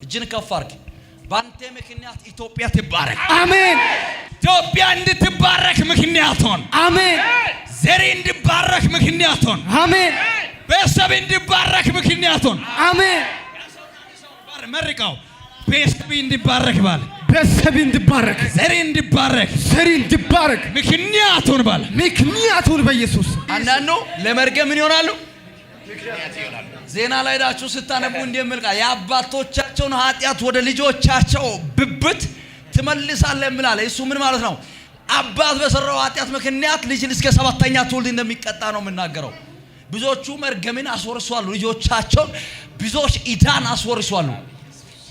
እጅን ከፍ አድርግ። ባንተ ምክንያት ኢትዮጵያ ትባረክ። አሜን። ኢትዮጵያ እንድትባረክ ምክንያት ሆን። አሜን። ዘሬ እንድባረክ ምክንያት ሆን። አሜን። ቤተሰብ እንድባረክ ምክንያት ሆን። አሜን። መርቀው ቤተሰብ እንድባረክ ባለ ቤተሰብ እንድባረክ ዘሬ እንድባረክ ዘሬ እንድባረክ ምክንያት ሆን ባለ ምክንያት ሆን በኢየሱስ። አንዳንዱ ለመርገም ምን ይሆናሉ? ዜና ላይ ዳችሁ ስታነቡ እንደምልቃ የአባቶቻቸውን ኃጢያት ወደ ልጆቻቸው ብብት ትመልሳለህ እንላለን። እሱ ምን ማለት ነው? አባት በሰራው ኃጢያት ምክንያት ልጅ እስከ 7ኛ ትውልድ እንደሚቀጣ ነው የምናገረው። ብዙዎቹ መርገምን አስወርሷሉ ልጆቻቸውን፣ ብዙዎች ኢዳን አስወርሷሉ፣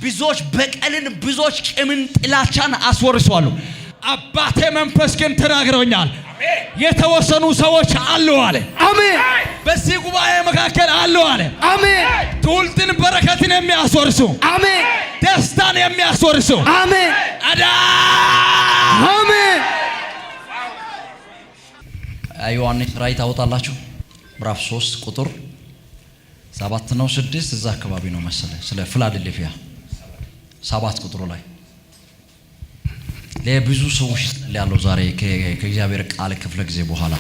ብዙዎች በቀልን፣ ብዙዎች ቂምን፣ ጥላቻን አስወርሷሉ። አባቴ መንፈስ ግን ተናግረውኛል። የተወሰኑ ሰዎች አሉ አለ። አሜን። በዚህ ጉባኤ መካከል አሉ አለ። አሜን። ትውልድን በረከትን የሚያስወርሱ፣ አሜን። ደስታን የሚያስወርሱ፣ አሜን። አሜን። ዮሐንስ ራእይ ታወጣላችሁ ምዕራፍ 3 ቁጥር 7 ነው 6 እዛ አካባቢ ነው መሰለኝ። ስለ ፊላዴልፊያ 7 ቁጥሩ ላይ ለብዙ ሰዎች ያለው ዛሬ ከእግዚአብሔር ቃል ክፍለ ጊዜ በኋላ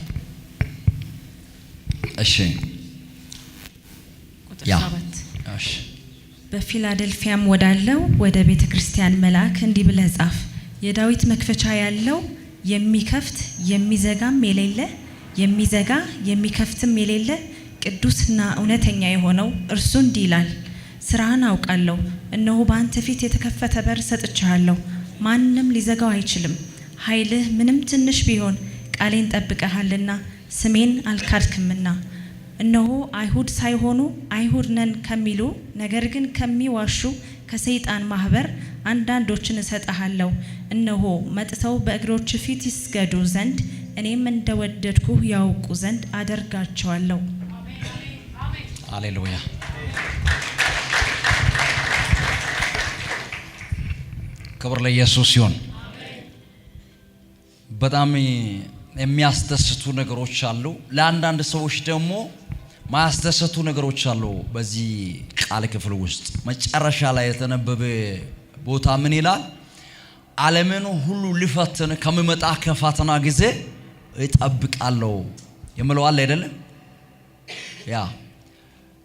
እሺ ቁጥር 7 በፊላዴልፊያም ወዳለው ወደ ቤተክርስቲያን መልአክ እንዲህ ብለህ ጻፍ። የዳዊት መክፈቻ ያለው የሚከፍት የሚዘጋም የሌለ የሚዘጋ የሚከፍትም የሌለ ቅዱስና እውነተኛ የሆነው እርሱ እንዲህ ይላል፣ ስራህን አውቃለሁ። እነሆ በአንተ ፊት የተከፈተ በር ሰጥቻለሁ፣ ማንም ሊዘጋው አይችልም። ኃይልህ ምንም ትንሽ ቢሆን ቃሌን ጠብቀሃልና ስሜን አልካድክምና። እነሆ አይሁድ ሳይሆኑ አይሁድ ነን ከሚሉ ነገር ግን ከሚዋሹ ከሰይጣን ማህበር አንዳንዶችን እሰጥሃለሁ። እነሆ መጥተው በእግሮች ፊት ይስገዱ ዘንድ እኔም እንደወደድኩ ያውቁ ዘንድ አደርጋቸዋለሁ። ሃሌሉያ። ክብር ለኢየሱስ ይሁን። በጣም የሚያስደስቱ ነገሮች አሉ፣ ለአንዳንድ ሰዎች ደግሞ ማያስደስቱ ነገሮች አሉ። በዚህ ቃል ክፍል ውስጥ መጨረሻ ላይ የተነበበ ቦታ ምን ይላል? ዓለምን ሁሉ ሊፈትን ከመመጣ ከፈተና ጊዜ እጠብቃለሁ የምለው አለ አይደለም? ያ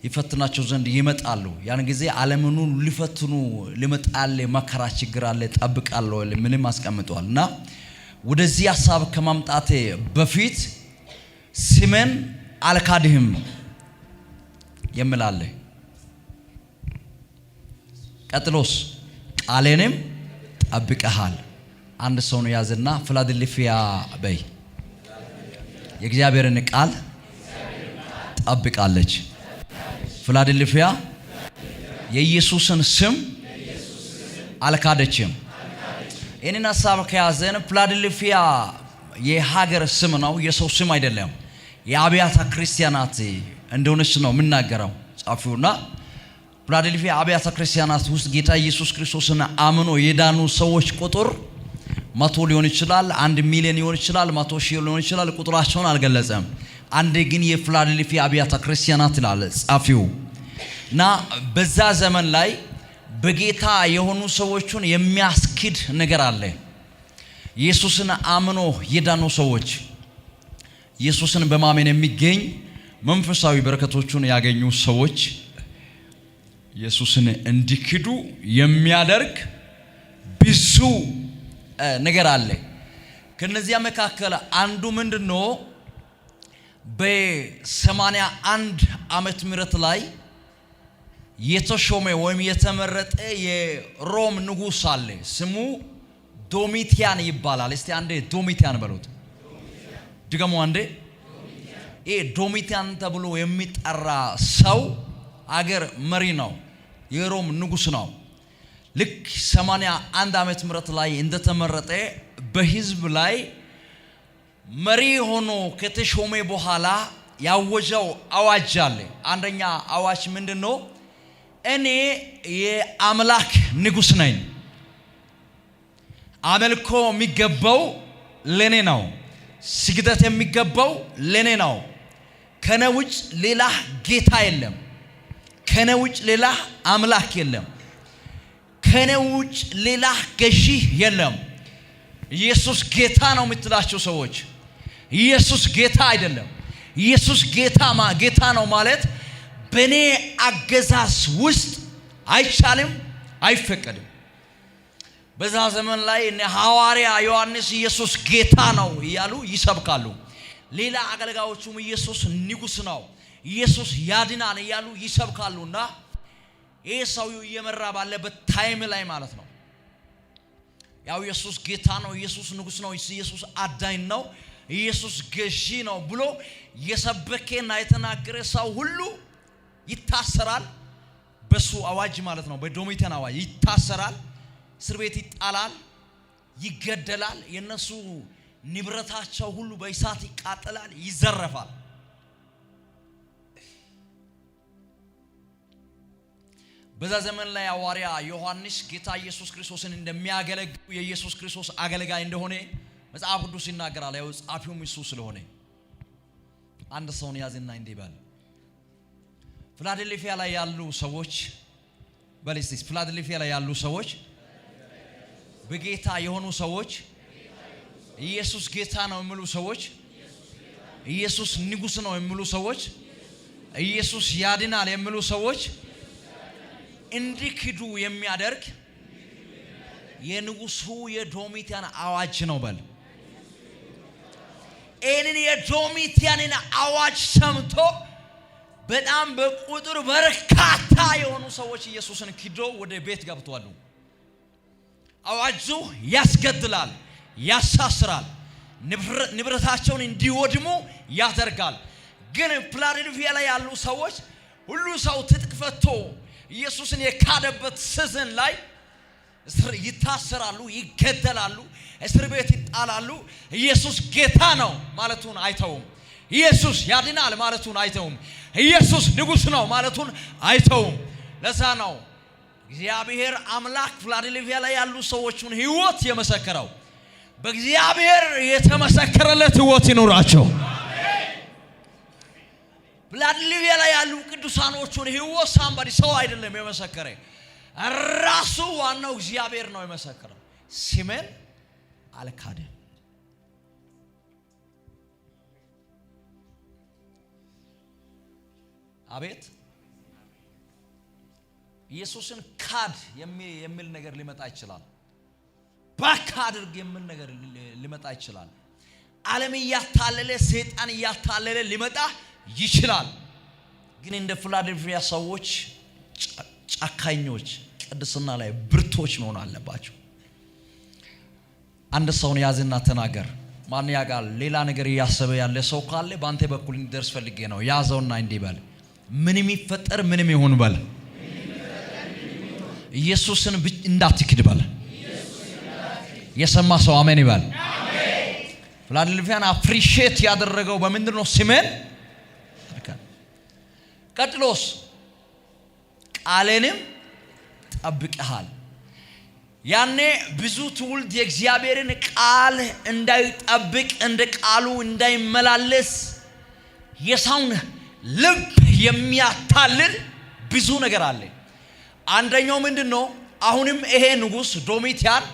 ይፈትናቸው ዘንድ ይመጣሉ። ያን ጊዜ ዓለምን ሁሉ ሊፈትኑ ሊመጣል መከራ ችግር አለ እጠብቃለሁ ምንም አስቀምጧል። እና ወደዚህ ሐሳብ ከማምጣቴ በፊት ስሜን አልካድህም የምላለ፣ ቀጥሎስ ቃሌንም ጠብቀሃል። አንድ ሰው ነው ያዘና ፊላዴልፊያ በይ የእግዚአብሔርን ቃል ጠብቃለች። ፊላዴልፊያ የኢየሱስን ስም አልካደችም። ይህንን ሐሳብ ከያዘን ፊላዴልፊያ የሀገር ስም ነው፣ የሰው ስም አይደለም። የአብያተ ክርስቲያናት እንደሆነች ነው የምናገረው ጻፊውና ፊላዴልፊያ አብያተ ክርስቲያናት ውስጥ ጌታ ኢየሱስ ክርስቶስን አምኖ የዳኑ ሰዎች ቁጥር 100 ሊሆን ይችላል፣ 1 ሚሊዮን ሊሆን ይችላል፣ 100 ሺህ ሊሆን ይችላል። ቁጥራቸውን አልገለጸም። አንድ ግን የፊላዴልፊያ አብያተ ክርስቲያናት ይላል ጻፊው። እና በዛ ዘመን ላይ በጌታ የሆኑ ሰዎችን የሚያስክድ ነገር አለ። ኢየሱስን አምኖ የዳኑ ሰዎች ኢየሱስን በማመን የሚገኝ መንፈሳዊ በረከቶችን ያገኙ ሰዎች ኢየሱስን እንዲክዱ የሚያደርግ ብዙ ነገር አለ። ከነዚያ መካከል አንዱ ምንድነው? በ81 ዓመተ ምህረት ላይ የተሾመ ወይም የተመረጠ የሮም ንጉስ አለ። ስሙ ዶሚቲያን ይባላል። እስቲ አንዴ ዶሚቲያን በሉት። ድገሙ አንዴ። ይሄ ዶሚቲያን ተብሎ የሚጠራ ሰው አገር መሪ ነው፣ የሮም ንጉስ ነው። ልክ 81 ዓመተ ምህረት ላይ እንደተመረጠ በህዝብ ላይ መሪ ሆኖ ከተሾመ በኋላ ያወጀው አዋጅ አለ። አንደኛ አዋጅ ምንድነው? እኔ የአምላክ ንጉስ ነኝ፣ አምልኮ የሚገባው ለኔ ነው፣ ስግደት የሚገባው ለኔ ነው። ከኔ ውጭ ሌላ ጌታ የለም፣ ከኔ ውጭ ሌላ አምላክ የለም። ከኔ ውጭ ሌላ ገዢ የለም። ኢየሱስ ጌታ ነው የምትላቸው ሰዎች ኢየሱስ ጌታ አይደለም። ኢየሱስ ጌታ ነው ማለት በኔ አገዛዝ ውስጥ አይቻልም፣ አይፈቀድም። በዛ ዘመን ላይ እነ ሐዋርያ ዮሐንስ ኢየሱስ ጌታ ነው እያሉ ይሰብካሉ። ሌላ አገልጋዮቹም ኢየሱስ ንጉሥ ነው፣ ኢየሱስ ያድናል እያሉ ይሰብካሉና ይሄ ሰውዬው እየመራ ባለበት ታይም ላይ ማለት ነው ያው ኢየሱስ ጌታ ነው፣ ኢየሱስ ንጉሥ ነው፣ ኢየሱስ አዳኝ ነው፣ ኢየሱስ ገዢ ነው ብሎ የሰበከና የተናገረ ሰው ሁሉ ይታሰራል። በሱ አዋጅ ማለት ነው፣ በዶሚቴን አዋጅ ይታሰራል፣ እስር ቤት ይጣላል፣ ይገደላል። የነሱ ንብረታቸው ሁሉ በእሳት ይቃጠላል፣ ይዘረፋል። በዛ ዘመን ላይ ሐዋርያ ዮሐንስ ጌታ ኢየሱስ ክርስቶስን እንደሚያገለግል የኢየሱስ ክርስቶስ አገልጋይ እንደሆነ መጽሐፍ ቅዱስ ይናገራል። ያው ጻፊውም እሱ ስለሆነ አንድ ሰውን ያዝና እንዲህ በል፣ ፊላዴልፊያ ላይ ያሉ ሰዎች በለስቲስ ፊላዴልፊያ ላይ ያሉ ሰዎች በጌታ የሆኑ ሰዎች ኢየሱስ ጌታ ነው የሚሉ ሰዎች ኢየሱስ ንጉሥ ነው የሚሉ ሰዎች ኢየሱስ ያድናል የሚሉ ሰዎች እንዲክዱ የሚያደርግ የንጉሱ የዶሚቴን አዋጅ ነው በል። እኔን የዶሚቴንን አዋጅ ሰምቶ በጣም በቁጥር በርካታ የሆኑ ሰዎች ኢየሱስን ክዶ ወደ ቤት ገብተዋል። አዋጁ ያስገድላል፣ ያሳስራል፣ ንብረታቸውን እንዲወድሙ ያደርጋል። ግን ፊላዴልፊያ ላይ ያሉ ሰዎች ሁሉ ሰው ትጥቅ ፈቶ ኢየሱስን የካደበት ሲዝን ላይ ይታሰራሉ፣ ይገደላሉ፣ እስር ቤት ይጣላሉ። ኢየሱስ ጌታ ነው ማለቱን አይተውም። ኢየሱስ ያድናል ማለቱን አይተውም። ኢየሱስ ንጉሥ ነው ማለቱን አይተውም። ለዛ ነው እግዚአብሔር አምላክ ፊላዴልፊያ ላይ ያሉ ሰዎችን ሕይወት የመሰከረው። በእግዚአብሔር የተመሰከረለት ሕይወት ይኖራቸው። ፊላዴልፊያ ላይ ያሉ ቅዱሳኖቹን ሕይወት ሳምባዲ ሰው አይደለም የመሰከረ፣ ራሱ ዋናው እግዚአብሔር ነው የመሰከረው። ስሜን አልካደም። አቤት ኢየሱስን ካድ የሚል ነገር ሊመጣ ይችላል። ባካድርግ የሚል ነገር ሊመጣ ይችላል። ዓለም እያታለለ ሰይጣን እያታለለ ሊመጣ ይችላል። ግን እንደ ፊላዴልፊያ ሰዎች ጨካኞች፣ ቅድስና ላይ ብርቶች መሆን አለባቸው። አንድ ሰውን ያዝና ተናገር። ማን ያውቃል? ሌላ ነገር እያሰበ ያለ ሰው ካለ በአንተ በኩል እንዲደርስ ፈልጌ ነው። ያዘውና እንዲህ በል፣ ምንም ይፈጠር ምንም ይሁን በል፣ ኢየሱስን እንዳትክድ በል። የሰማ ሰው አሜን ይበል። ፊላዴልፊያን አፕሪሺየት ያደረገው በምንድን ነው? ስሜን ቀጥሎስ ቃሌንም ጠብቀሃል። ያኔ ብዙ ትውልድ የእግዚአብሔርን ቃል እንዳይጠብቅ እንደ ቃሉ እንዳይመላለስ የሰውን ልብ የሚያታልል ብዙ ነገር አለ። አንደኛው ምንድነው? አሁንም ይሄ ንጉሥ ዶሚቴን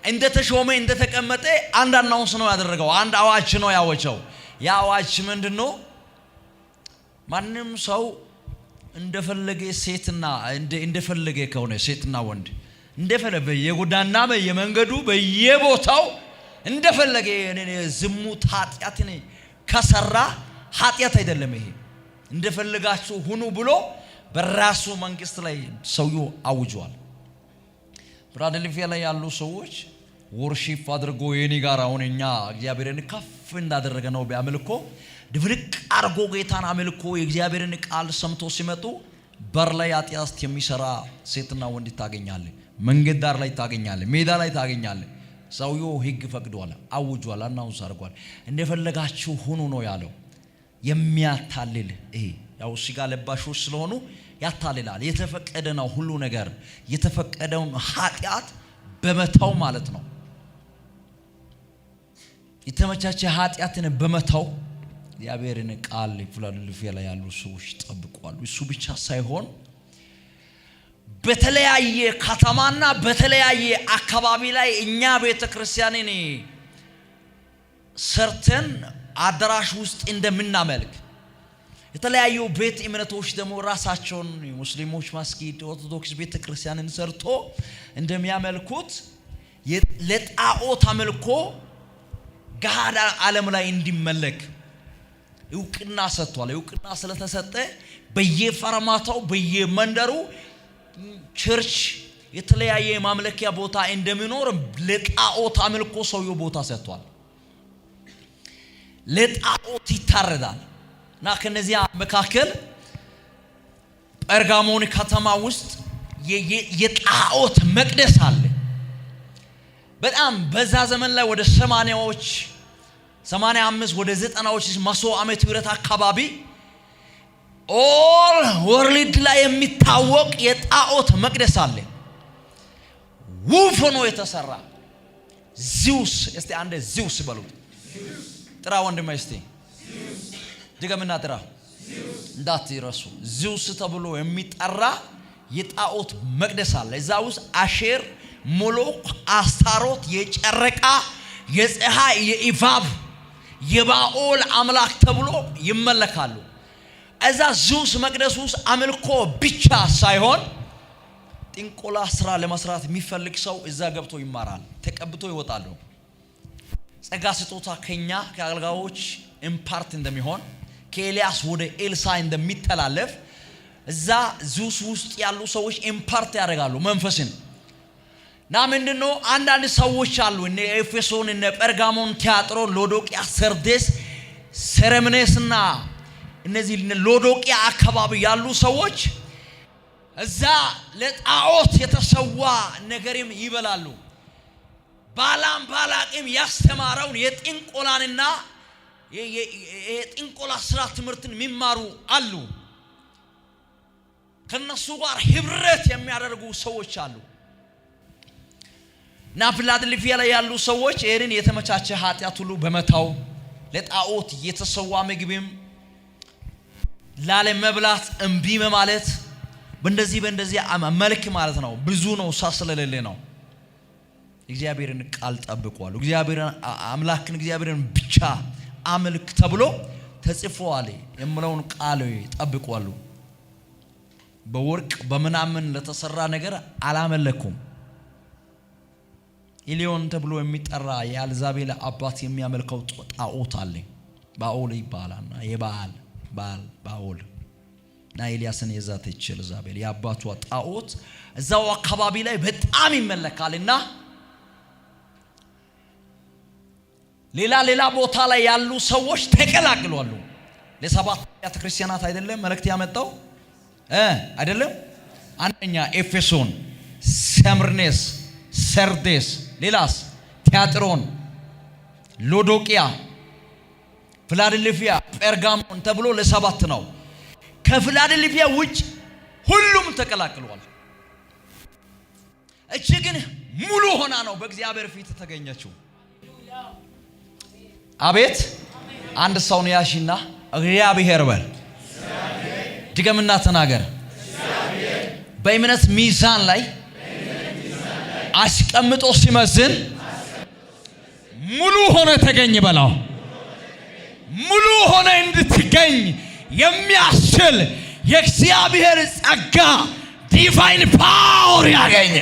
እንደተሾመ እንደተቀመጠ አንድ አናውንስ ነው ያደረገው። አንድ አዋጅ ነው ያወጀው። ያ አዋጅ ምንድነው? ማንም ሰው እንደፈለገ ሴትና እንደፈለገ ከሆነ ሴትና ወንድ እንደፈለገ የጎዳና በየመንገዱ በየቦታው እንደፈለገ ዝሙት ኃጢአትን ከሰራ ኃጢአት አይደለም ይሄ፣ እንደፈለጋችሁ ሁኑ ብሎ በራሱ መንግስት ላይ ሰውየው አውጇል። ፊላዴልፊያ ላይ ያሉ ሰዎች ወርሺፕ አድርጎ የኔ ጋር አሁን እኛ እግዚአብሔርን ከፍ እንዳደረገ ነው ቢያመልኮ ድብልቅ አርጎ ጌታን አመልኮ የእግዚአብሔርን ቃል ሰምቶ ሲመጡ በር ላይ ኃጢአት የሚሰራ ሴትና ወንድ ታገኛለህ። መንገድ ዳር ላይ ታገኛለህ። ሜዳ ላይ ታገኛለህ። ሰውየው ሕግ ፈቅዷል፣ አውጇል፣ አናውንስ አድርጓል። እንደፈለጋችሁ ሁኑ ነው ያለው። የሚያታልል ይሄ ያው ስጋ ለባሾች ስለሆኑ ያታልላል። የተፈቀደ ነው ሁሉ ነገር። የተፈቀደውን ኃጢአት በመተው ማለት ነው። የተመቻቸ ኃጢአትን በመተው እግዚአብሔርን ቃል ፊላዴልፊያ ላይ ያሉ ሰዎች ጠብቀዋል። እሱ ብቻ ሳይሆን በተለያየ ከተማና በተለያየ አካባቢ ላይ እኛ ቤተክርስቲያንን ሰርተን አዳራሽ ውስጥ እንደምናመልክ የተለያዩ ቤት እምነቶች ደግሞ ራሳቸውን ሙስሊሞች መስጊድ ኦርቶዶክስ ቤተክርስቲያንን ሰርቶ እንደሚያመልኩት ለጣዖት አምልኮ ጋዳ ዓለም ላይ እንዲመለክ እውቅና ሰጥቷል። እውቅና ስለተሰጠ በየፈርማታው በየመንደሩ ቸርች የተለያየ ማምለኪያ ቦታ እንደሚኖር ለጣዖት አምልኮ ሰውየው ቦታ ሰጥቷል። ለጣዖት ይታረዳል። እና ከነዚያ መካከል ጴርጋሞን ከተማ ውስጥ የጣዖት መቅደስ አለ። በጣም በዛ ዘመን ላይ ወደ 80ዎች 85 ወደ 90ዎች መቶ ዓመት ምህረት አካባቢ ኦል ወርልድ ላይ የሚታወቅ የጣዖት መቅደስ አለ። ውብ ሆኖ የተሰራ ዚውስ እስቲ አንዴ ዚውስ በሉት። ጥራ ወንድሜ እስቲ ድገምና ጥራ እንዳትረሱ። ዚውስ ተብሎ የሚጠራ የጣዖት መቅደስ አለ። እዛ ውስጥ አሼር፣ ሞሎክ፣ አስታሮት፣ የጨረቃ፣ የፀሐይ፣ የኢቫብ፣ የባኦል አምላክ ተብሎ ይመለካሉ። እዛ ዚውስ መቅደስ ውስጥ አምልኮ ብቻ ሳይሆን ጥንቆላ ስራ ለመስራት የሚፈልግ ሰው እዛ ገብቶ ይማራል። ተቀብቶ ይወጣሉ። ጸጋ ስጦታ ከኛ ከአገልጋዮች ኢምፓርት እንደሚሆን ከኤልያስ ወደ ኤልሳ እንደሚተላለፍ እዛ ዚውስ ውስጥ ያሉ ሰዎች ኢምፓርት ያደርጋሉ መንፈስን። ና ምንድነው አንዳንድ ሰዎች አሉ እነ ኤፌሶን እነ ጴርጋሞን ቲያጥሮን ሎዶቅያ ሰርዴስ ሰረምኔስና እነዚህ ሎዶቅያ አካባቢ ያሉ ሰዎች እዛ ለጣዖት የተሰዋ ነገርም ይበላሉ። ባላቅም ያስተማረውን የጥንቆላንና የጥንቆላ ስራ ትምህርትን የሚማሩ አሉ። ከነሱ ጋር ህብረት የሚያደርጉ ሰዎች አሉ። እና ፊላደልፊያ ላይ ያሉ ሰዎች ይሄንን የተመቻቸ ኃጢአት ሁሉ በመታው ለጣዖት የተሰዋ ምግብም ላለ መብላት እምቢ ማለት በእንደዚህ መልክ ማለት ነው። ብዙ ነው ሳስለለለ ነው። እግዚአብሔርን ቃል ጠብቋል። እግዚአብሔርን አምላክን እግዚአብሔርን ብቻ አምልክ ተብሎ ተጽፏል የምለውን ቃል ጠብቋል። በወርቅ በመናምን ለተሰራ ነገር አላመለኩም። ኢሊዮን ተብሎ የሚጠራ የአልዛቤል አባት የሚያመልከው ጣዖት አለ። ባኦል ይባላልና የባል ባኦል እና ኤልያስን የዛተች ኤልዛቤል የአባቷ ጣዖት እዛው አካባቢ ላይ በጣም ይመለካልና ሌላ ቦታ ላይ ያሉ ሰዎች ተቀላቅለዋል። ለሰባት አብያተ ክርስቲያናት አይደለም መልእክት ያመጣው አይደለም። አንደኛ ኤፌሶን፣ ሰምርኔስ፣ ሰርዴስ፣ ሌላስ ቲያጥሮን፣ ሎዶቅያ፣ ፊላደልፊያ፣ ጴርጋሞን ተብሎ ለሰባት ነው። ከፊላደልፊያ ውጭ ሁሉም ተቀላቅለዋል። እቺ ግን ሙሉ ሆና ነው በእግዚአብሔር ፊት ተገኘችው። አቤት አንድ ሰው ነው ያሺና እግዚአብሔር በል ድገምና ተናገር። በእምነት ሚዛን ላይ አስቀምጦ ሲመዝን ሙሉ ሆነ ተገኝ በላው። ሙሉ ሆነ እንድትገኝ የሚያስችል የእግዚአብሔር ጸጋ ዲቫይን ፓወር ያገኘ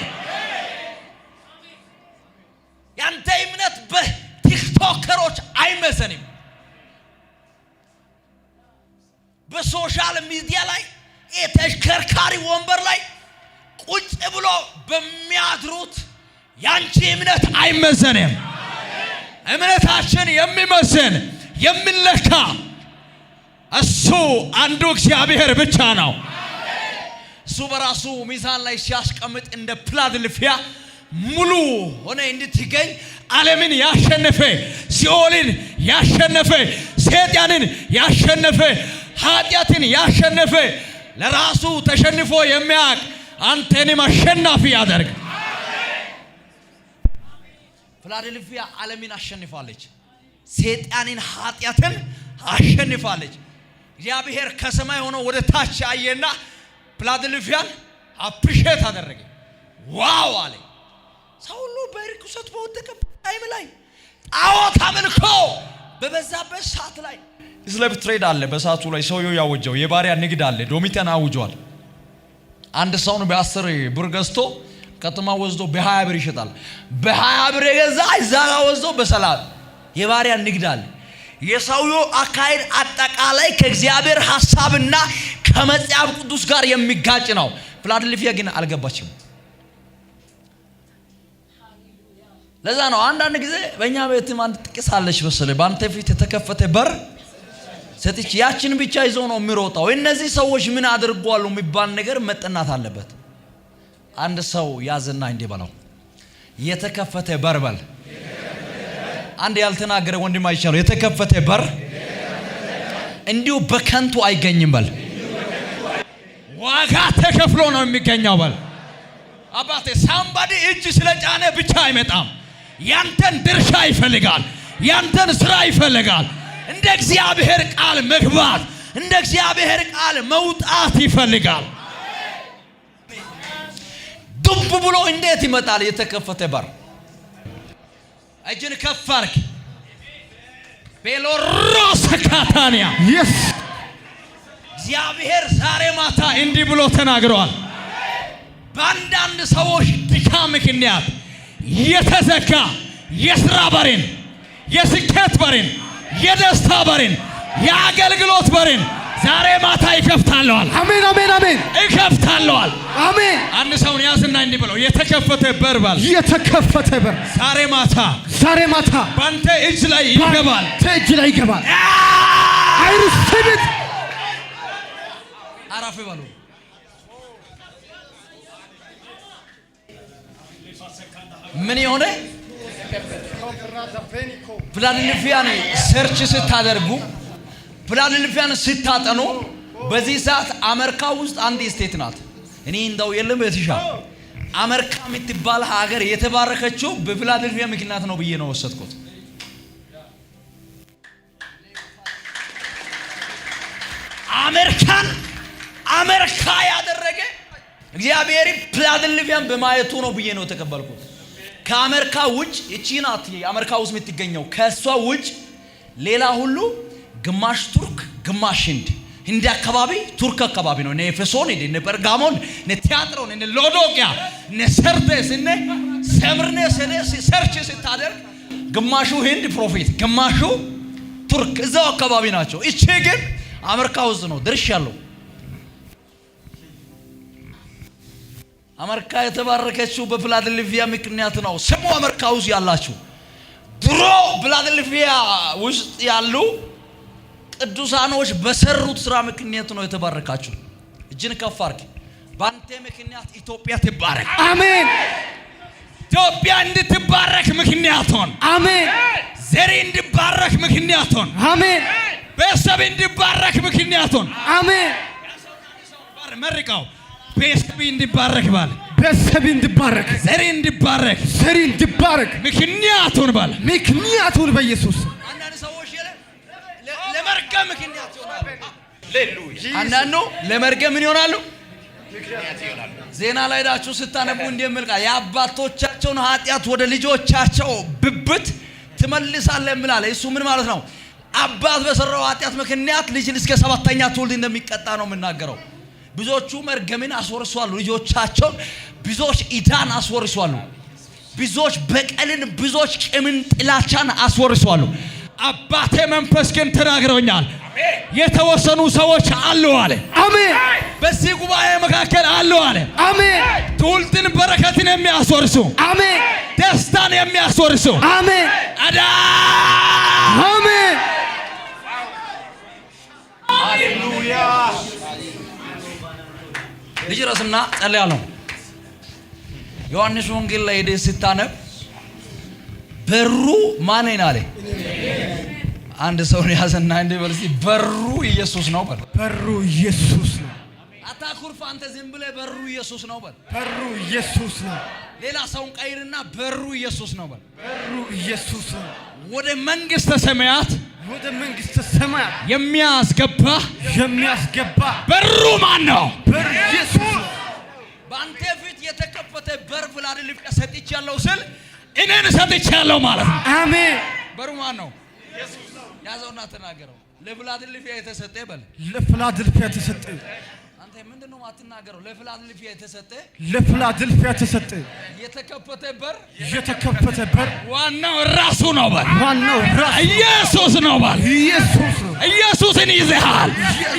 ያንተ እምነት በቲክቶከሮች አይመዘንም። በሶሻል ሚዲያ ላይ የተሽከርካሪ ወንበር ላይ ቁጭ ብሎ በሚያድሩት ያንቺ እምነት አይመዘንም። እምነታችን የሚመዘን የሚለካ እሱ አንዱ እግዚአብሔር ብቻ ነው። እሱ በራሱ ሚዛን ላይ ሲያስቀምጥ እንደ ፊላደልፊያ ሙሉ ሆነ እንድትገኝ ዓለምን ያሸነፈ ሲኦልን ያሸነፈ ሰይጣንን ያሸነፈ ኃጢአትን ያሸነፈ ለራሱ ተሸንፎ የሚያውቅ አንተንም አሸናፊ ያደርግ። ፊላደልፊያ ዓለምን አሸንፋለች። ሰይጣንን ኃጢአትን አሸንፋለች። እግዚአብሔር ከሰማይ ሆኖ ወደ ታች አየና ፊላደልፊያን አፕሪሼት አደረገ። ዋው አለ። ሰው ሁሉ በርኩሰት በወደቀ ታይም ላይ ጣዖት አምልኮ በበዛበት ሰዓት ላይ ስሌቭ ትሬድ አለ። በሰዓቱ ላይ ሰውየው ያወጀው የባሪያ ንግድ አለ። ዶሚቴን አውጇል። አንድ ሰውን በ10 ብር ገዝቶ ከተማ ወስዶ በ20 ብር ይሸጣል። በ20 ብር የገዛ እዛ ጋር ወስዶ በሰላም የባሪያ ንግድ አለ። የሰውየው አካሄድ አጠቃላይ ከእግዚአብሔር ሐሳብና ከመጽሐፍ ቅዱስ ጋር የሚጋጭ ነው። ፊላደልፊያ ግን አልገባችም። ለዛ ነው አንዳንድ ጊዜ በእኛ ቤትም አንድ ጥቅስ አለች መሰለኝ። በአንተ ፊት የተከፈተ በር ሰጥቼ ያችን ብቻ ይዞ ነው የሚሮጣው። እነዚህ ሰዎች ምን አድርጓሉ የሚባል ነገር መጠናት አለበት። አንድ ሰው ያዝና እንዲህ በለው፣ የተከፈተ በር በል። አንድ ያልተናገረ ወንድም አይቻለው። የተከፈተ በር እንዲሁ በከንቱ አይገኝም በል። ዋጋ ተከፍሎ ነው የሚገኘው በል። አባቴ ሳምባዲ እጅ ስለጫነ ብቻ አይመጣም። ያንተን ድርሻ ይፈልጋል። ያንተን ስራ ይፈልጋል። እንደ እግዚአብሔር ቃል መግባት፣ እንደ እግዚአብሔር ቃል መውጣት ይፈልጋል። ዱብ ብሎ እንዴት ይመጣል? የተከፈተ በር እጅን ከፍ አድርግ። ቤሎሮስ ካታኒያ ኢየስ እግዚአብሔር ዛሬ ማታ እንዲህ ብሎ ተናግሯል። በአንዳንድ ሰዎች ድካም ምክንያት የተዘጋ የሥራ በርን፣ የስኬት በርን፣ የደስታ በርን፣ የአገልግሎት በርን ዛሬ ማታ ይከፍታለዋል። አሜን አሜን አሜን። ይከፍታለዋል። አሜን። አንድ ሰውን ያዝና እንዲህ ብለው የተከፈተ በር ባል። የተከፈተ በር ዛሬ ማታ ባንተ እጅ ላይ ይገባል። እጅ ላይ ይገባል። አይርፍት አራፍ ባሉ ምን የሆነ ፊላደልፊያን ሰርች ስታደርጉ ፊላደልፊያን ስታጠኑ በዚህ ሰዓት አሜሪካ ውስጥ አንድ ስቴት ናት። እኔ እንደው የለም በትሻ አሜሪካ የምትባል ሀገር የተባረከችው በፊላደልፊያ ምክንያት ነው ብዬ ነው ወሰድኩት። አሜሪካ ያደረገ እግዚአብሔር ፊላደልፊያን በማየቱ ነው ብዬ ነው ተቀበልኩት። ከአሜሪካ ውጭ እቺ ናት አሜሪካ ውስጥ የምትገኘው። ከሷ ውጭ ሌላ ሁሉ ግማሽ ቱርክ ግማሽ ህንድ አካባቢ ቱርክ አካባቢ ነው። እነ ኤፌሶን፣ እነ ጴርጋሞን፣ እነ ቲያጥሮን፣ እነ ሎዶቅያ፣ እነ ሰርዴስ፣ እነ ሰምርኔስ ሰርች ስታደርግ ግማሹ ህንድ ፕሮፌት ግማሹ ቱርክ እዛው አካባቢ ናቸው። እቺ ግን አሜሪካ ውስጥ ነው ድርሻለሁ። አሜሪካ የተባረከችው በፊላደልፊያ ምክንያት ነው። ስሙ አሜሪካ ውስጥ ያላችሁ ድሮ ፊላደልፊያ ውስጥ ያሉ ቅዱሳኖች በሰሩት ስራ ምክንያት ነው የተባረካችሁ። እጅን ከፍ አድርግ። ባንተ ምክንያት ኢትዮጵያ ትባረክ። አሜን። ኢትዮጵያ እንድትባረክ ምክንያት ሆን። አሜን። ዘሬ እንድባረክ ምክንያት ሆን። አሜን። ቤተሰብ እንድባረክ ምክንያት ሆን። አሜን። መርቀው ቤተሰብ እንድባረክ ባለ ቤተሰብ እንድባረክ፣ ዘሬ እንድባረክ፣ ዘሬ እንድባረክ ምክንያት ሆን ባለ ምክንያት ሆን በኢየሱስ። አንዳንድ ሰዎች ለመርገም ምክንያት ይሆናሉ። ሃሌሉያ። አንዳንዱ ለመርገም ምን ይሆናሉ? ምክንያት ይሆናሉ። ዜና ላይ ዳችሁ ስታነቡ እንደምልቃ የአባቶቻቸውን ኃጢአት ወደ ልጆቻቸው ብብት ትመልሳለህ የሚላል። እሱ ምን ማለት ነው? አባት በሰራው ኃጢአት ምክንያት ልጅ እስከ 7ኛ ትውልድ እንደሚቀጣ ነው የምናገረው። ብዙዎቹ መርገምን አስወርሷሉ ልጆቻቸውን። ብዙዎች ኢዳን አስወርሷሉ። ብዙዎች በቀልን፣ ብዙዎች ቂምን፣ ጥላቻን አስወርሷሉ። አባቴ መንፈስ ግን ተናግረውኛል። የተወሰኑ ሰዎች አሉ አለ። አሜን። በዚህ ጉባኤ መካከል አሉ አለ። አሜን። ትውልድን በረከትን የሚያስወርሱ፣ አሜን። ደስታን የሚያስወርሱ፣ አሜን። አሜን። ሃሌሉያ። ልጅ ራስና ጸልያለሁ። ዮሐንስ ወንጌል ላይ ሄደህ ስታነብ በሩ ማን ነው አለ። አንድ ሰው ያዘና እንደ በልሲ በሩ ኢየሱስ ነው በል። በሩ ኢየሱስ ነው። አታኩርፍ አንተ ዝም ብለህ በሩ ኢየሱስ ነው በል። በሩ ኢየሱስ ነው። ሌላ ሰውን ቀይርና በሩ ኢየሱስ ነው በል። በሩ ኢየሱስ ነው። ወደ መንግስተ ሰማያት የሚያስገባ በሩ ማን ነው? በሩ ኢየሱስ ነው። ባንተ ፊት የተከፈተ በር ፊላደልፊያ ሰጥቻለሁ ስል እኔን ሰጥቻለሁ ማለት ነው። አሜን። በሩ ማን ነው? ኢየሱስ ነው። ያዘውና ተናገረው። ለፊላደልፊያ የተሰጠ በል። ለፊላደልፊያ የተሰጠ አንተ ምንድነው ማትናገረው? ለፊላደልፊያ የተሰጠ ለፊላደልፊያ የተሰጠ የተከፈተ በር ዋናው ራሱ ነው በል። ዋናው ራሱ ኢየሱስ ነው በል። ኢየሱስ ነው። ኢየሱስን ይዘሃል።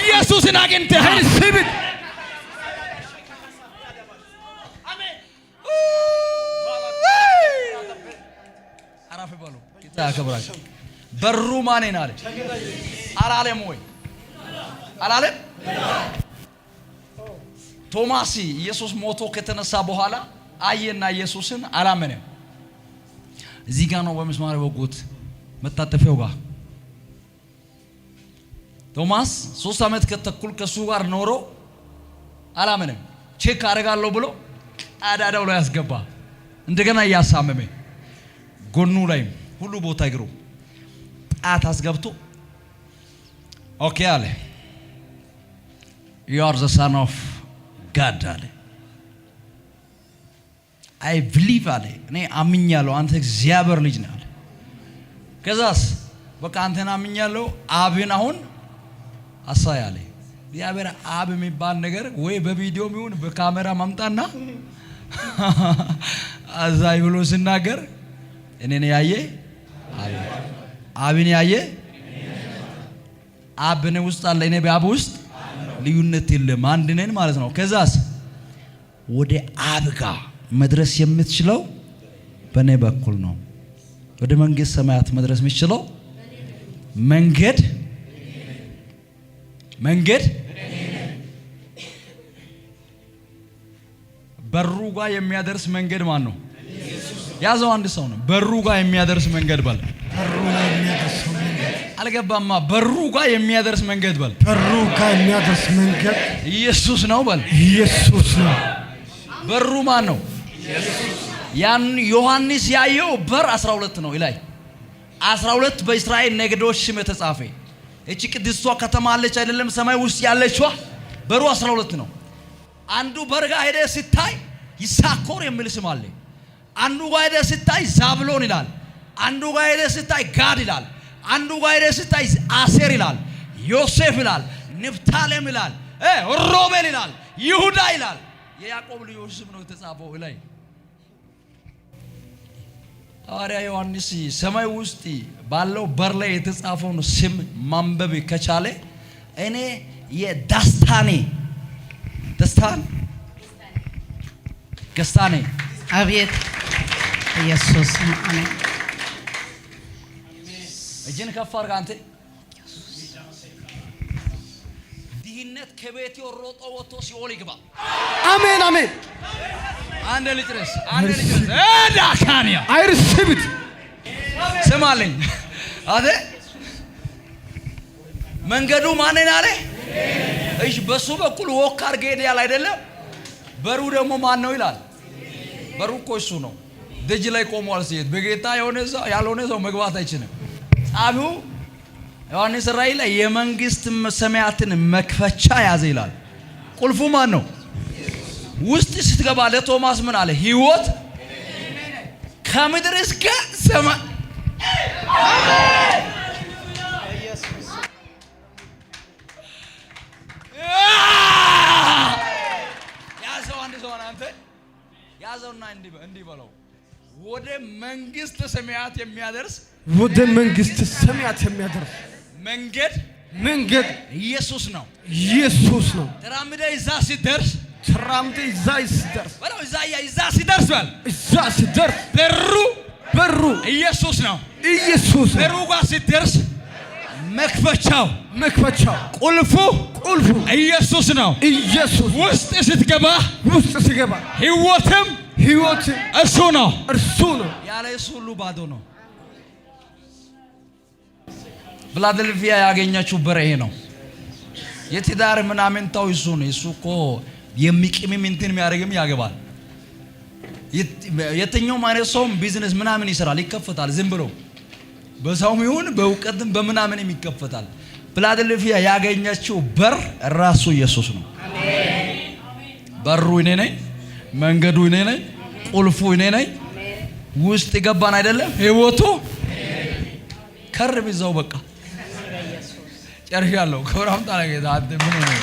ኢየሱስን አግኝተሃል። ስብት አራፍ በሉ። ጌታ ያከብራችሁ። በሩ ማን አለ? አላለም ወይ? አላለም? ቶማስ ኢየሱስ ሞቶ ከተነሳ በኋላ አየና ኢየሱስን አላመነም። እዚህ ጋር ነው በመስማር ወጉት መታጠፊያው ጋር ቶማስ 3 ዓመት ከተኩል ከሱ ጋር ኖሮ አላመነም። ቼክ አደርጋለሁ ብሎ አዳዳው ላይ ያስገባ እንደገና ያሳመመ ጎኑ ላይ ሁሉ ቦታ ይግሩ ጣት አስገብቶ ኦኬ አለ you are the son of God አለ I believe አለ እኔ አምኛለሁ አንተ እግዚአብሔር ልጅ ነህ አለ። ከዛስ በቃ አንተን አምኛለሁ አብን አሁን አሳይ አለ። እግዚአብሔር አብ የሚባል ነገር ወይ በቪዲዮም ይሁን በካሜራ ማምጣና አዛይ ብሎ ሲናገር እኔን ያየ አብን ያየ አብን ውስጥ አለ እኔ በአብ ውስጥ ልዩነት የለም አንድ ነን ማለት ነው። ከዛስ ወደ አብ ጋር መድረስ የምትችለው በእኔ በኩል ነው። ወደ መንግስት ሰማያት መድረስ የምትችለው መንገድ በሩ ጋር የሚያደርስ መንገድ ማን ነው? ያዘው አንድ ሰው ነው። በሩ ጋር የሚያደርስ መንገድ በል። በሩ ጋር የሚያደርስ መንገድ አልገባማ። በሩ ጋር የሚያደርስ መንገድ በል። በሩ ጋር የሚያደርስ መንገድ ኢየሱስ ነው በል። ኢየሱስ ነው። በሩ ማን ነው? ያን ዮሐንስ ያየው በር 12 ነው ይላል። 12 በእስራኤል ነገዶች ስም የተጻፈ እቺ ቅድስቷ ከተማ አለች አይደለም? ሰማይ ውስጥ ያለችዋ በሩ 12 ነው። አንዱ በር ጋር ሄደ ሲታይ ይሳኮር የሚል ስም አለ። አንዱ ጋር ሄደ ሲታይ ዛብሎን ይላል። አንዱ ጋር ሄደ ሲታይ ጋድ ይላል። አንዱ ጋር ሄደ ሲታይ አሴር ይላል። ዮሴፍ ይላል። ንፍታሌም ይላል። ሮቤል ይላል። ይሁዳ ይላል። የያዕቆብ ልጆች ስም ነው የተጻፈው ላይ። ሐዋርያ ዮሐንስ ሰማይ ውስጥ ባለው በር ላይ የተጻፈውን ስም ማንበብ ከቻለ እኔ የዳስታኔ አቤት ኢየሱስ አሜን። እጅን ከፍ አድርግ አንተ። ድህነት ከቤት ሮጦ ወጥቶ ሲኦል ይግባ። አሜን አሜን። አንድ ልጅ ዳካንያ አይርሲብት ስማለኝ አደ መንገዱ ማንን አለ? እሺ በሱ በኩል ወክ አድርገ ሄደያል አይደለም? በሩ ደግሞ ማን ነው ይላል? በሩ እኮ እሱ ነው። ደጅ ላይ ቆሟል። ሲሄድ በጌታ የሆነ ሰው ያልሆነ ሰው መግባት አይችልም። ጻፊው ዮሐንስ ራእይ ላይ የመንግስት ሰማያትን መክፈቻ ያዘ ይላል። ቁልፉ ማን ነው? ውስጥ ስትገባ ለቶማስ ምን አለ? ህይወት ከምድር እስከ ሰማይ ያዘው። አንድ ሰው አንተ ያዘውና እንዲህ በለው ወደ መንግስት ሰማያት የሚያደርስ መንገድ ኢየሱስ ነው። ተራምደ እዛ ሲደርስ በለው እዛ ሲደርስ በሩ ኢየሱስ ነው። በሩ ጋር ሲደርስ መክፈቻው ቁልፉ ኢየሱስ ነው። ውስጥ ስትገባ ህይወትም እሱ ነው። ያለ እሱ ሁሉ ባዶ ነው። ፊላደልፊያ ያገኛችሁ በር ይሄ ነው። የትዳር ምናምን ታው እሱ ነው። እሱ እኮ የሚቅምም እንትን የሚያደርግም ያገባል። የትኛውም አይነት ሰውም ቢዝነስ ምናምን ይሰራል፣ ይከፈታል። ዝም ብሎ በሰውም ይሁን በእውቀትም በምናምን ይከፈታል። ፊላደልፊያ ያገኛችሁ በር ራሱ ኢየሱስ ነው። በሩ እኔ ነኝ። መንገዱ እኔ ነኝ፣ ቁልፉ እኔ ነኝ። ውስጥ ይገባን አይደለም ህይወቱ ከርብ ይዘው በቃ ጨርሻለሁ። ክብር አምጣ ለጌታ። አንተ ምን ነው